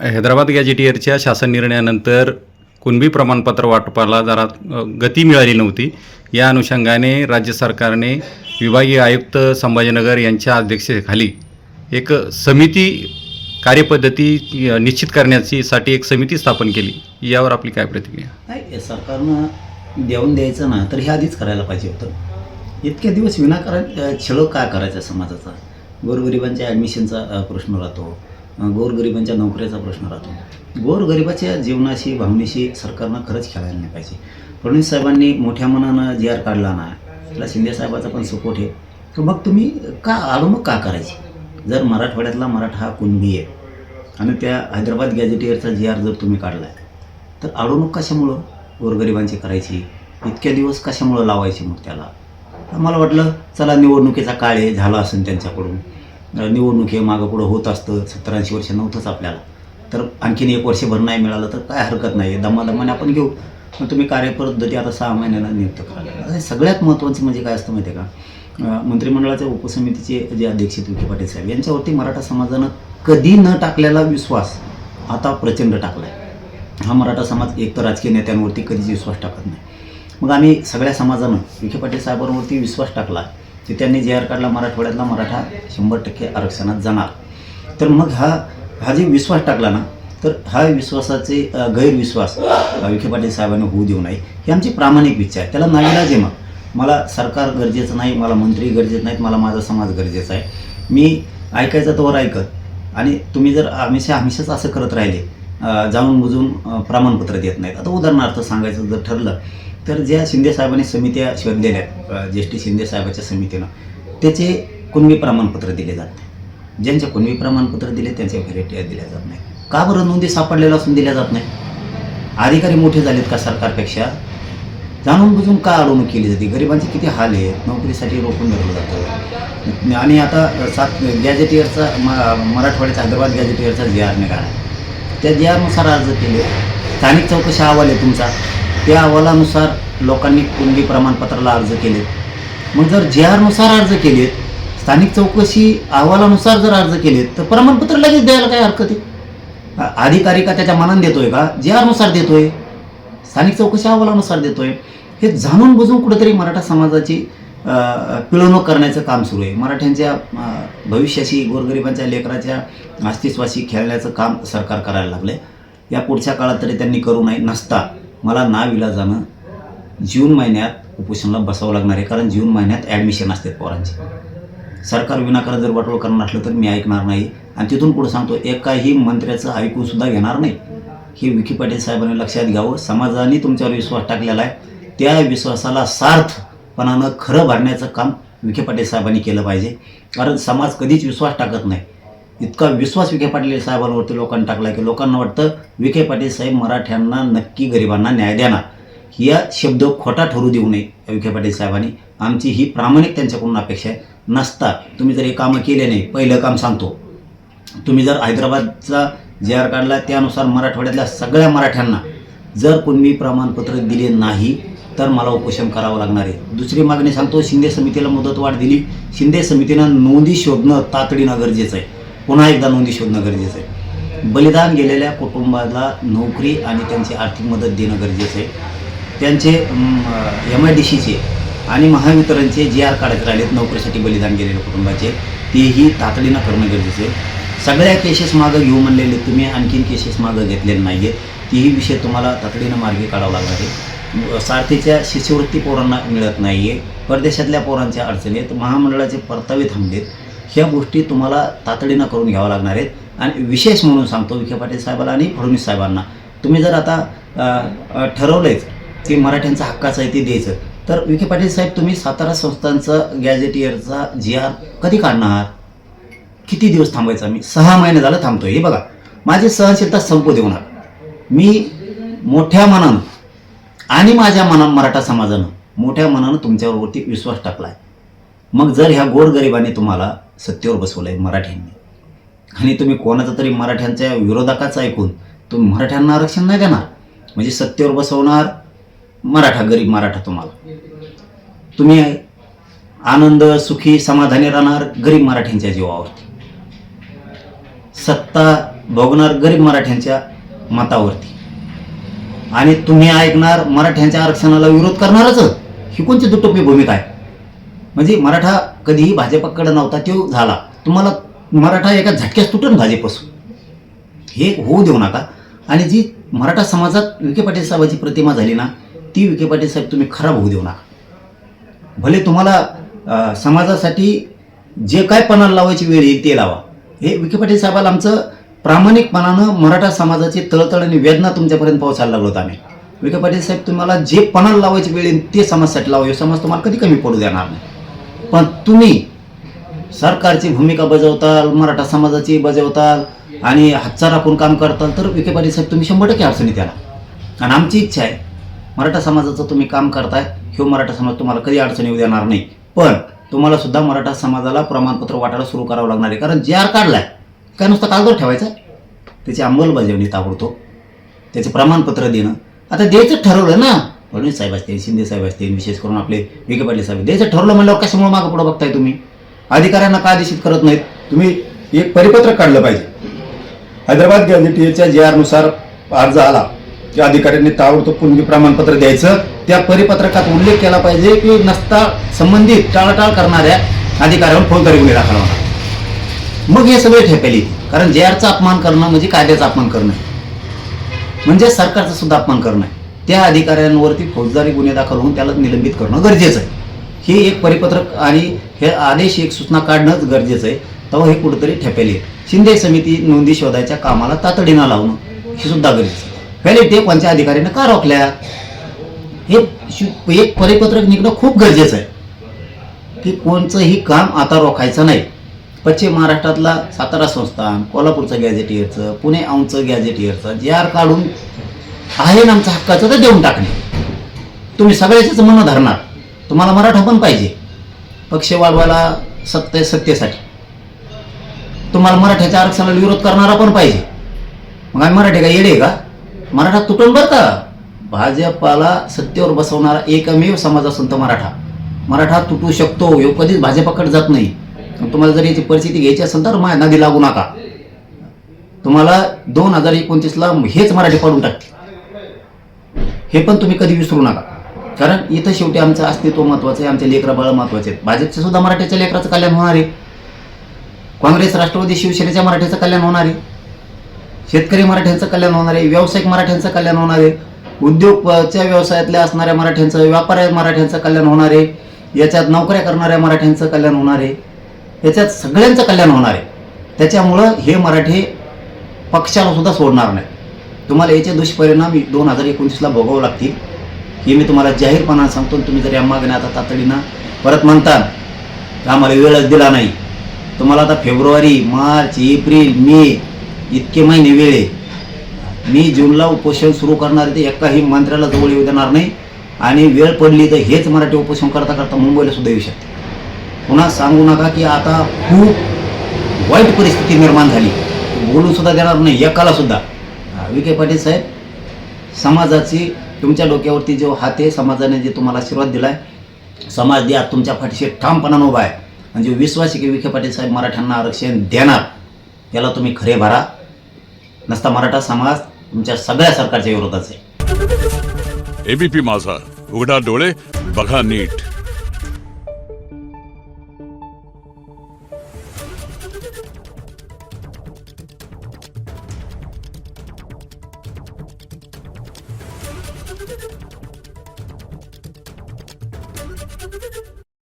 हैदराबाद गॅजेटियरच्या शासन निर्णयानंतर कुणबी प्रमाणपत्र वाटपाला जरा गती मिळाली नव्हती. या अनुषंगाने राज्य सरकारने विभागीय आयुक्त संभाजीनगर यांच्या अध्यक्षतेखाली एक समिती कार्यपद्धती निश्चित करण्यासाठी एक समिती स्थापन केली. यावर आपली काय प्रतिक्रिया? नाही, सरकारनं देऊन द्यायचं ना तर हे आधीच करायला पाहिजे होतं. इतके दिवस विनाकारण छळ काय करायचा समाजाचा? गोरगरिबांच्या ॲडमिशनचा प्रश्न राहतो, गोरगरिबांच्या नोकरीचा प्रश्न राहतो. गोरगरिबाच्या जीवनाशी भावनेशी सरकारनं खरंच खेळायला नाही पाहिजे. फडणवीस साहेबांनी मोठ्या मनानं जी आर काढला ना, त्याला शिंदे साहेबाचा पण सपोर्ट आहे. तर मग तुम्ही का अडवणूक का करायची? जर मराठवाड्यातला मराठा हा कुणबी आहे आणि त्या हैदराबाद गॅजेटियरचा जी आर जर तुम्ही काढला आहे तर अडवणूक कशामुळं गोरगरिबांची करायची? इतक्या दिवस कशामुळं लावायची मग त्याला? मला वाटलं चला निवडणुकीचा काळ आहे, झाला असेल त्यांच्याकडून. निवडणूक हे मागं पुढं होत असतं, 70-80 वर्ष नव्हतंच आपल्याला. तर आणखीन 1 वर्षभर नाही मिळालं तर काय हरकत नाही, दमादमाने आपण घेऊ. मग तुम्ही कार्यपद्धती आता 6 महिन्याला नियुक्त करायला. सगळ्यात महत्त्वाचं म्हणजे काय असतं माहिती आहे का? मंत्रिमंडळाच्या उपसमितीचे जे अध्यक्ष विखे पाटील साहेब यांच्यावरती मराठा समाजानं कधी न टाकलेला विश्वास आता प्रचंड टाकला आहे. हा मराठा समाज एकतर राजकीय नेत्यांवरती कधीच विश्वास टाकत नाही. मग आम्ही सगळ्या समाजानं विखे पाटील साहेबांवरती विश्वास टाकला की त्यांनी जे आर काढला, मराठवाड्यातला मराठा 100% आरक्षणात जाणार. तर मग हा जे विश्वास टाकला ना, तर हा विश्वासाचे गैरविश्वास विखे पाटील साहेबांनी होऊ देऊ नये ही आमची प्रामाणिक इच्छा आहे. त्याला नाईलाज आहे. मग मला सरकार गरजेचं नाही, मला मंत्री गरजेचं नाहीत, मला माझा समाज गरजेचा आहे. मी ऐकायचं तोवर ऐकत आणि तुम्ही जर हमेशाच असं करत राहिले, जाणून बुजून प्रमाणपत्र देत नाहीत. आता उदाहरणार्थ सांगायचं जर ठरलं तर ज्या शिंदे साहेबांनी समित्या शोधलेल्या आहेत, ज्येष्ठ शिंदे साहेबाच्या समितीनं, त्याचे कुणबी प्रमाणपत्र दिले जात नाही. ज्यांचे कुणबी प्रमाणपत्र दिले त्यांचे व्हॅलिडिटी दिल्या जात नाही. का बरं? नोंदी सापडलेला असून दिल्या जात नाही? अधिकारी मोठे झालेत का सरकारपेक्षा? जाणून बुजून का अडवणूक केली जाते? गरिबांचे किती हाल आहेत, नोकरीसाठी रोखून धरलं जातं. आणि आता गॅजेटियरचा मराठवाड्याचा हैदराबाद गॅजेटियरचा जी आर निघाला, त्या जी आरनुसार अर्ज केले. स्थानिक चौकशी अहवाल आहे तुमचा, त्या अहवालानुसार लोकांनी कुणबी प्रमाणपत्राला अर्ज केले. मग जर जी आरनुसार अर्ज केलेत, स्थानिक चौकशी अहवालानुसार जर अर्ज केलेत तर प्रमाणपत्र लगेच द्यायला काय हरकत आहे? अधिकारी का त्याच्या मनाने देतोय का? जी आरनुसार देतोय, स्थानिक चौकशी अहवालानुसार देतोय. हे जाणून बुजून कुठेतरी मराठा समाजाची पिळवणूक करण्याचं काम सुरू आहे. मराठ्यांच्या भविष्याशी, गोरगरिबांच्या लेकराच्या अस्तित्वाशी खेळण्याचं काम सरकार करायला लागले. या पुढच्या काळात तरी त्यांनी करू नये. नसता मला नाविलाजानं जून महिन्यात उपोषणाला बसावं लागणार आहे, कारण जून महिन्यात ॲडमिशन असतात पोरांची. सरकार विनाकारण जर वाटोळ करणार असलं तर मी ऐकणार नाही. आणि तिथून पुढे सांगतो, एकाही मंत्र्याचं ऐकूनसुद्धा घेणार नाही. हे विखे पाटील साहेबांनी लक्षात घ्यावं. समाजाने तुमच्यावर विश्वास टाकलेला आहे, त्या विश्वासाला सार्थपणानं खरं भरण्याचं काम विखे पाटील साहेबांनी केलं पाहिजे. कारण समाज कधीच विश्वास टाकत नाही. इतका विश्वास विखे पाटील साहेबांवरती लोकांनी टाकला की लोकांना वाटतं विखे पाटील साहेब मराठ्यांना नक्की गरिबांना न्याय देणार. या शब्द खोटा ठरू देऊ नये विखे पाटील साहेबांनी. आमची ही प्रामाणिक त्यांच्याकडून अपेक्षा आहे. नसता तुम्ही जर हे कामं केले नाही, पहिलं काम सांगतो, तुम्ही जर हैदराबादचा जे आर काढला त्यानुसार मराठवाड्यातल्या सगळ्या मराठ्यांना जर कुणबी प्रमाणपत्र दिले नाही तर मला उपोषण करावं लागणार आहे. दुसरी मागणी सांगतो, शिंदे समितीला मुदतवाढ दिली. शिंदे समितीनं नोंदी शोधणं तातडीनं गरजेचं आहे. पुन्हा एकदा नोंदी शोधणं गरजेचं आहे. बलिदान गेलेल्या कुटुंबाला नोकरी आणि त्यांची आर्थिक मदत देणं गरजेचं आहे. त्यांचे MIDCचे आणि महावितरणचे जे आर काढत राहिलेत नोकरीसाठी बलिदान गेलेल्या कुटुंबाचे, तेही तातडीनं करणं गरजेचं आहे. सगळ्या केसेस मागं घेऊ म्हणलेले तुम्ही, आणखीन केसेस मागं घेतलेले नाही आहेत. तीही विषय तुम्हाला तातडीनं मार्गी काढावं लागणार आहे. सारथीच्या शिष्यवृत्ती पोरांना मिळत नाही आहे, परदेशातल्या पोरांच्या अडचणी आहेत, महामंडळाचे परतावे थांबलेत. ह्या गोष्टी तुम्हाला तातडीनं करून घ्यावं लागणार आहेत. आणि विशेष म्हणून सांगतो विखे पाटील साहेबांना आणि फडणवीस साहेबांना, तुम्ही जर आता ठरवलंच की मराठ्यांचा हक्काचं आहे ते द्यायचं, तर विखे पाटील साहेब तुम्ही सातारा संस्थांचा गॅजेटियरचा जी आर कधी काढणार? किती दिवस थांबायचा? मी 6 महिने झालं थांबतोय. हे बघा, माझी सहनशीलता संपू देऊ नका. मी मोठ्या मनानं आणि माझ्या मराठा समाजानं मोठ्या मनानं तुमच्यावरती विश्वास टाकला आहे. मग जर ह्या गोरगरिबांनी तुम्हाला सत्तेवर बसवलं आहे मराठ्यांनी, आणि तुम्ही कोणाचा तरी मराठ्यांच्या विरोधकाचं ऐकून तुम्ही मराठ्यांना आरक्षण नाही देणार, म्हणजे सत्तेवर बसवणार मराठा, गरीब मराठा तुम्हाला, तुम्ही आनंद सुखी समाधानी राहणार गरीब मराठ्यांच्या जीवावरती. सत्ता भोगणार गरीब मराठ्यांच्या मतावरती, आणि तुम्ही ऐकणार मराठ्यांच्या आरक्षणाला विरोध करणारच. ही कोणती दुटोपी भूमिका आहे? म्हणजे मराठा कधीही भाजपकडे नव्हता, तो झाला. तुम्हाला मराठा एका झटक्यास तुटून भाजपपासून, हे होऊ देऊ नका. आणि जी मराठा समाजात विखे पाटील साहेबांची प्रतिमा झाली ना, ती विखे पाटील साहेब तुम्ही खराब होऊ देऊ नका. भले तुम्हाला समाजासाठी जे काय पणाला लावायची वेळ येईल ते लावा. हे विखे पाटील साहेबाला आमचं प्रामाणिकपणानं मराठा समाजाची तळतळ आणि वेदना तुमच्यापर्यंत पोहोचायला लागलो होतो आम्ही. विखे पाटील साहेब तुम्हाला जे पणाला लावायची वेळ येईल ते समाजासाठी लावा. हे समाज तुम्हाला कधी कमी पडू देणार नाही. पण तुम्ही सरकारची भूमिका बजावताल, मराठा समाजाची बजावताल आणि हातचा राखून काम करताल, तर विखे पाटील साहेब तुम्ही 100% अडचणीत याला. आणि आमची इच्छा आहे मराठा समाजाचं तुम्ही काम करताय, हे मराठा समाज तुम्हाला कधी अडचणी येऊ देणार नाही. पण तुम्हाला सुद्धा मराठा समाजाला प्रमाणपत्र वाटायला सुरू करावं लागणार आहे. कारण जे आर काढलाय काय नुसतं कागदावर ठेवायचा, त्याची अंमलबजावणी ताबडतोब, त्याचे प्रमाणपत्र देणं. आता द्यायचं ठरवलं ना, फडणवीस साहेब असतील, शिंदे साहेब असतील, विशेष करून आपले विखे पाटील साहेब, द्यायचं ठरवलं म्हणल्यावर कशामुळे मागं पुढं बघताय तुम्ही? अधिकाऱ्यांना का आदेशित करत नाहीत? तुम्ही एक परिपत्रक काढलं पाहिजे. हैदराबाद गॅझेटियरच्या जे आरनुसार अर्ज आला की अधिकाऱ्यांनी ताबडतोब कुणबी प्रमाणपत्र द्यायचं. त्या परिपत्रकात उल्लेख केला पाहिजे की नसता संबंधित टाळाटाळ करणाऱ्या अधिकाऱ्यांवर फौजदारी गुन्हे दाखल होणार. मग हे सगळे ठेपेल येते. कारण जे आरचा अपमान करणं म्हणजे कायद्याचा अपमान करणं, म्हणजे सरकारचा सुद्धा अपमान करणं. त्या अधिकाऱ्यांवरती फौजदारी गुन्हे दाखल होऊन त्याला निलंबित करणं गरजेचं आहे. हे एक परिपत्रक आणि हे आदेश, एक सूचना काढणंच गरजेचं आहे. तेव्हा हे कुठेतरी ठेपेल येईल. शिंदे समिती नोंदी शोधायच्या कामाला तातडीनं लावणं हे सुद्धा गरजेचं आहे. पहिले ते कोणत्या अधिकाऱ्यानं का रोखल्या, हे एक परिपत्रक निघणं खूप गरजेचं आहे की कोणचंही काम आता रोखायचं नाही. पश्चिम महाराष्ट्रातला सातारा संस्थान, कोल्हापूरचं गॅझेटियरचं, पुणे औंधचं गॅझेटियरचं जे आर काढून आहे ना आमचं हक्काचं तर देऊन टाकणे. तुम्ही सगळ्याचेच म्हणणं धरणार, तुम्हाला मराठा पण पाहिजे पक्ष वाढवायला, सत्तेसाठी. तुम्हाला मराठ्याच्या आरक्षणाला विरोध करणारा पण पाहिजे. मग आम्ही मराठी का येडे का? मराठा तुटून बरं का. भाजपाला सत्तेवर बसवणारा एकमेव समाज असून तर मराठा तुटू शकतो. ह्यो कधीच भाजपाकडे जात नाही. तुम्हाला जर याची परिस्थिती घ्यायची असेल तर माझ्या नादी लागू नका. तुम्हाला 2029ला हेच मराठी पाडून टाकतील, हे पण तुम्ही कधी विसरू नका. कारण इथं शेवटी आमचं अस्तित्व महत्वाचं आहे, आमचे लेकरं बाळ महत्वाचे आहेत. भाजपचे सुद्धा मराठ्याच्या लेकराचं कल्याण होणार आहे, काँग्रेस, राष्ट्रवादी, शिवसेनेच्या मराठ्याचं कल्याण होणार आहे, शेतकरी मराठ्यांचं कल्याण होणार आहे, व्यावसायिक मराठ्यांचं कल्याण होणार आहे, उद्योगच्या व्यवसायातल्या असणाऱ्या मराठ्यांचं, व्यापाऱ्या मराठ्यांचं कल्याण होणार आहे, याच्यात नोकऱ्या करणाऱ्या मराठ्यांचं कल्याण होणार आहे, याच्यात सगळ्यांचं कल्याण होणार आहे. त्याच्यामुळं हे मराठी पक्षाला सुद्धा सोडणार नाही. तुम्हाला याचे दुष्परिणाम 2029ला भोगावं लागतील, हे मी तुम्हाला जाहीरपणाने सांगतो. तुम्ही जर या मागण्या आता तातडीनं परत म्हणता, आम्हाला वेळच दिला नाही, तुम्हाला आता फेब्रुवारी, मार्च, एप्रिल, मे इतके महिने वेळ आहे. मी जूनला उपोषण सुरू करणार आहे, ते एकाही मंत्र्याला जवळ येऊ देणार नाही. आणि वेळ पडली तर हेच मराठी उपोषण करता करता मुंबईला सुद्धा येऊ शकते. पुन्हा सांगू नका की आता खूप वाईट परिस्थिती निर्माण झाली, बोलून सुद्धा देणार नाही एकाला सुद्धा. विखे पाटील साहेब, समाजाची तुमच्या डोक्यावरती जो हात आहे, समाजाने जे तुम्हाला आशीर्वाद दिलाय, समाज द्या तुमच्या पाठीशी ठामपणानं उभा आहे. म्हणजे विश्वास आहे की विखे पाटील साहेब मराठ्यांना आरक्षण देणार, याला तुम्ही खरे भरा. नसता मराठा समाज तुमच्या सगळ्या सरकारच्या विरोधात आहे. एबीपी माझा, उघडा डोळे बघा नीट.